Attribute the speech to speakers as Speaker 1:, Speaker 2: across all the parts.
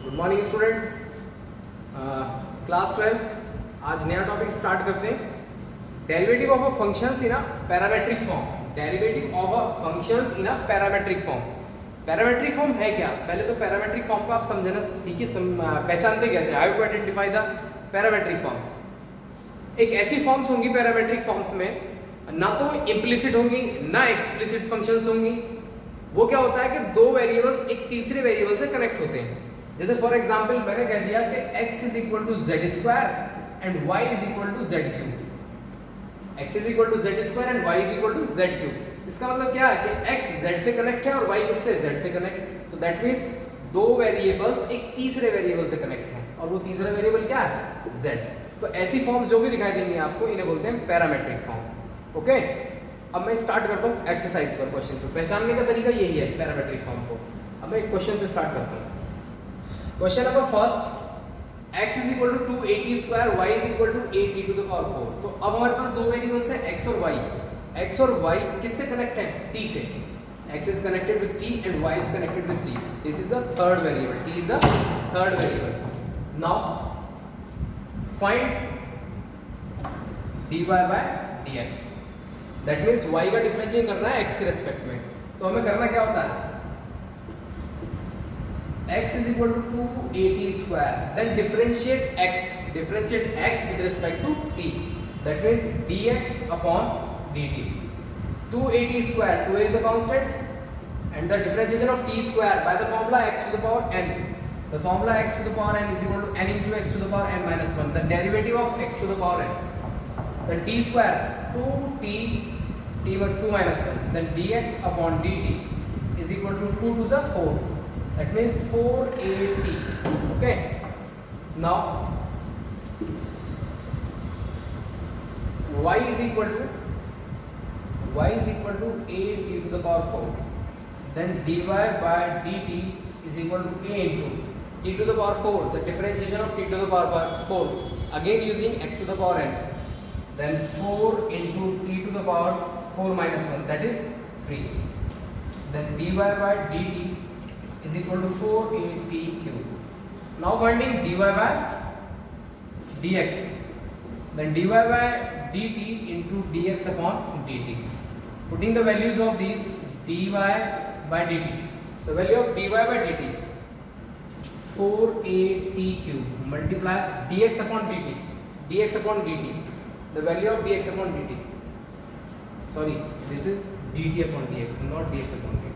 Speaker 1: Good morning students. Class 12 आज नया topic start करते हैं। Derivative of a functions in a parametric form. Derivative of a functions in a parametric form. Parametric form है क्या? पहले तो पैरामेट्रिक फॉर्म को आप समझना सीखिए, पहचानते कैसे, how to identify the parametric forms. एक ऐसी फॉर्म्स होंगी पैरामेट्रिक फॉर्म्स में, ना तो इम्प्लिसिट होंगी ना एक्सप्लिसिट फंक्शंस होंगी। वो क्या होता है कि दो वेरिएबल्स एक तीसरे वेरिएबल से कनेक्ट होते हैं। जैसे फॉर एग्जांपल मैंने कह दिया कि x is equal to z square and y is equal to z cube. x is equal to z square and y is equal to z cube. इसका मतलब क्या है कि x z से कनेक्ट है और y किससे, z से कनेक्ट। तो दैट मींस दो वेरिएबल्स एक तीसरे वेरिएबल से कनेक्ट हैं और वो तीसरा वेरिएबल क्या है, z। तो ऐसी फॉर्म जो भी दिखाई देंगी आपको, इन्हें बोलते हैं पैरामेट्रिक फॉर्म। ओके, अब मैं स्टार्ट करता हूँ एक्सरसाइज पर। क्वेश्चन को पहचानने का तरीका यही है पैरामेट्रिक फॉर्म को। अब मैं एक क्वेश्चन से स्टार्ट करता हूँ। Question number first, x is equal to 280 square, y is equal to 8t to the power 4। तो अब हमारे पास दो वेरिएबल्स हैं x और y। x और y किससे कनेक्ट है, t से। x is connected with t and y is connected with t. This is the third variable. t is the third variable. Now find dy by dx. That means y का differentiate करना है x के respect में। तो हमें करना क्या होता है, x is equal to 280 square, then differentiate x with respect to t. That means dx upon dt. 280 square, 2a is a constant, and the differentiation of t square by the formula x to the power n. The formula x to the power n is equal to n into x to the power n minus 1. The derivative of x to the power n. Then t square, 2t, t over 2 minus 1. Then dx upon dt is equal to 2 to the 4. That means 4at. Okay. Now y is equal to at to the power 4. Then dy by dt is equal to a into t to the power 4. The differentiation of t to the power 4. Again using x to the power n. Then 4 into t to the power 4 minus 1. That is 3. Then dy by dt is equal to 4at cube. Now finding dy by dx. Then dy by dt into dx upon dt. Putting the values of these dy by dt. The value of dy by dt 4at cube multiply dx upon dt. dx upon dt. The value of dx upon dt. Sorry, this is dt upon dx, not dx upon dt.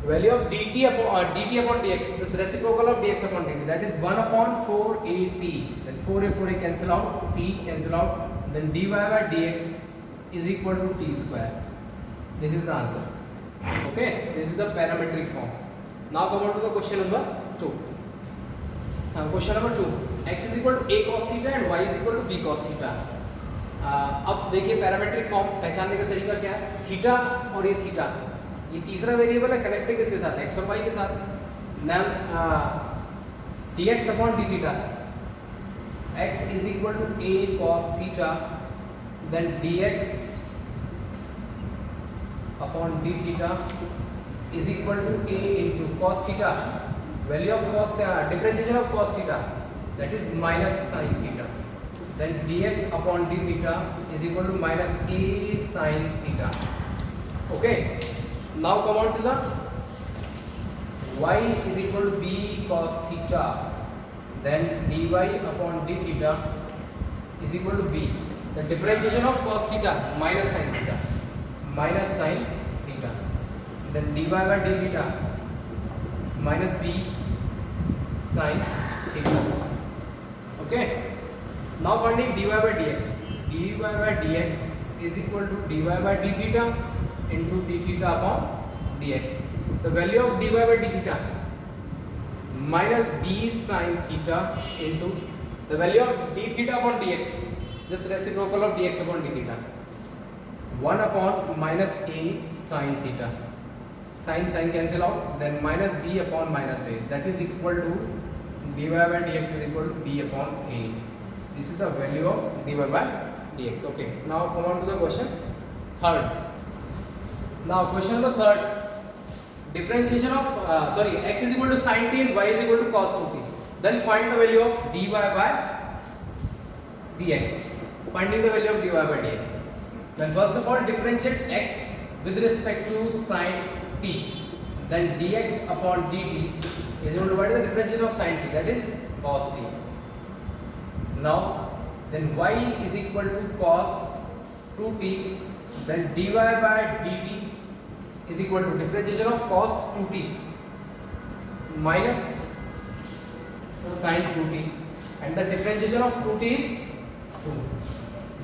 Speaker 1: Value of dt upon dx, this reciprocal of dx upon dt, that is 1 upon 4at. Then 4a cancel out, t cancel out. Then dy by dx is equal to t square. This is the answer. Okay, this is the parametric form. Now come on to the question number 2. Question number 2, x is equal to a cos theta and y is equal to b cos theta. अब देखिए parametric form पहचानने का तरीका क्या है। Theta और ये theta, ये तीसरा वेरिएबल है, कनेक्टेड किसके साथ, x और y के साथ। नाम dx upon d theta, x is equal to a cos theta, then dx upon d theta is equal to a into cos theta, value of cos, differentiation of cos theta, that is minus sin theta. Then dx upon d theta is equal to minus a sin theta. Okay, now come on to the y is equal to b cos theta, then dy upon d theta is equal to b. The differentiation of cos theta minus sin theta, then dy by d theta minus b sin theta. Okay, now finding dy by dx. dy by dx is equal to dy by d theta into d theta upon dx. The value of dy by d theta minus b sin theta into the value of d theta upon dx, just reciprocal of dx upon d theta, 1 upon minus a sin theta. Sin cancel out, then minus b upon minus a, that is equal to dy by dx is equal to b upon a. This is the value of dy by dx. Okay, now come on to the question third. Now question number third, differentiation of x is equal to sin t and y is equal to cos 2t. Then find the value of dy by dx. Finding the value of dy by dx. Then first of all differentiate x with respect to sin t. Then dx upon dt is equal to what is the differentiation of sin t, that is cos t. Now then y is equal to cos 2t. Then dy by dt is equal to differentiation of cos 2t minus sin 2t, and the differentiation of 2t is 2.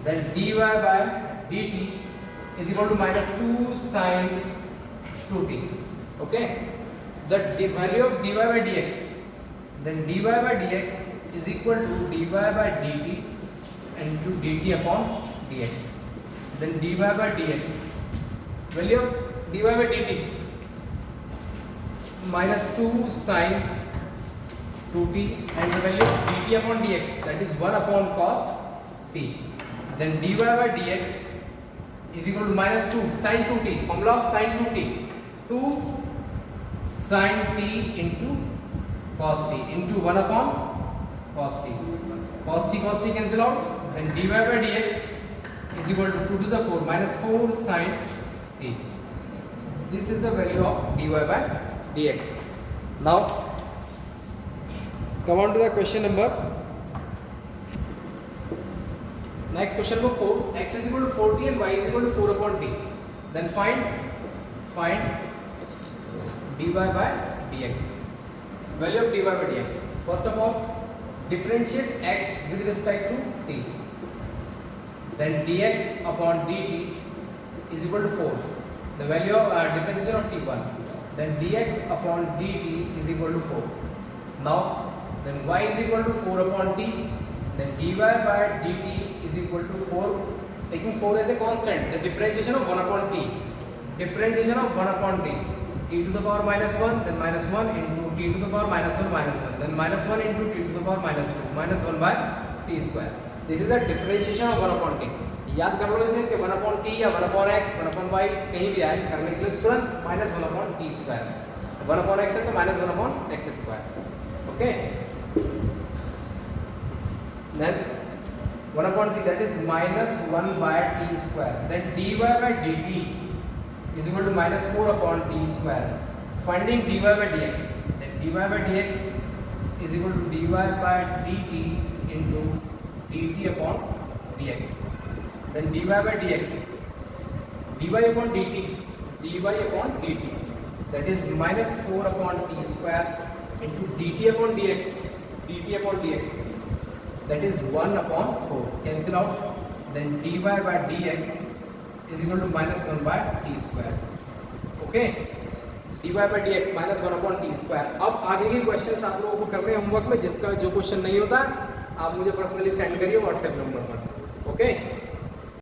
Speaker 1: Then dy by dt is equal to minus 2 sin 2t. Okay, the value of dy by dx, then dy by dx is equal to dy by dt and to dt upon dx. Then dy by dx, value of dy by dt minus 2 sin 2t, and the value of dt upon dx, that is 1 upon cos t. Then dy by dx is equal to minus 2 sin 2t, formula of sin 2t, 2 sin t into cos t into 1 upon cos t. Cos t cancel out, then dy by dx is equal to 2 to the 4 minus 4 sin t. This is the value of dy by dx. Now come on to the question number. Next question number 4. X is equal to 4t and y is equal to 4 upon t. Then find dy by dx. Value of dy by dx. First of all, differentiate x with respect to t. Then dx upon dt is equal to 4. The value of differentiation of t1. Then dx upon dt is equal to 4. Now then y is equal to 4 upon t. Then dy by dt is equal to 4. Taking 4 as a constant, the differentiation of 1 upon t. Differentiation of 1 upon t. T to the power minus 1, then minus 1 into t to the power minus 1 minus 1. Then minus 1 into t to the power minus 2 minus 1 by t square. This is the differentiation of 1 upon t. याद कर लो इसे कि 1 upon t या 1 upon x 1 upon y कहीं भी आए करने के लिए तुरंत minus 1 upon t square. 1 upon x है तो minus 1 upon x square. Okay. Then 1 upon t, that is minus 1 by t square. Then dy by dt is equal to minus 4 upon t square. Finding dy by dx. Then dy by dx is equal to dy by dt into dt upon dx. Then dy by dx, dy upon dt, that is minus 4 upon t square into dt upon dx, that is 1 upon 4. Cancel out. Then dy by dx is equal to minus 1 by t square. Okay, dy by dx minus 1 upon t square. अब आगे के questions आप लोगों को करने हैं homework में, जिसका जो क्वेश्चन नहीं होता आप मुझे पर्सनली सेंड करिए व्हाट्सएप नंबर पर. ओके.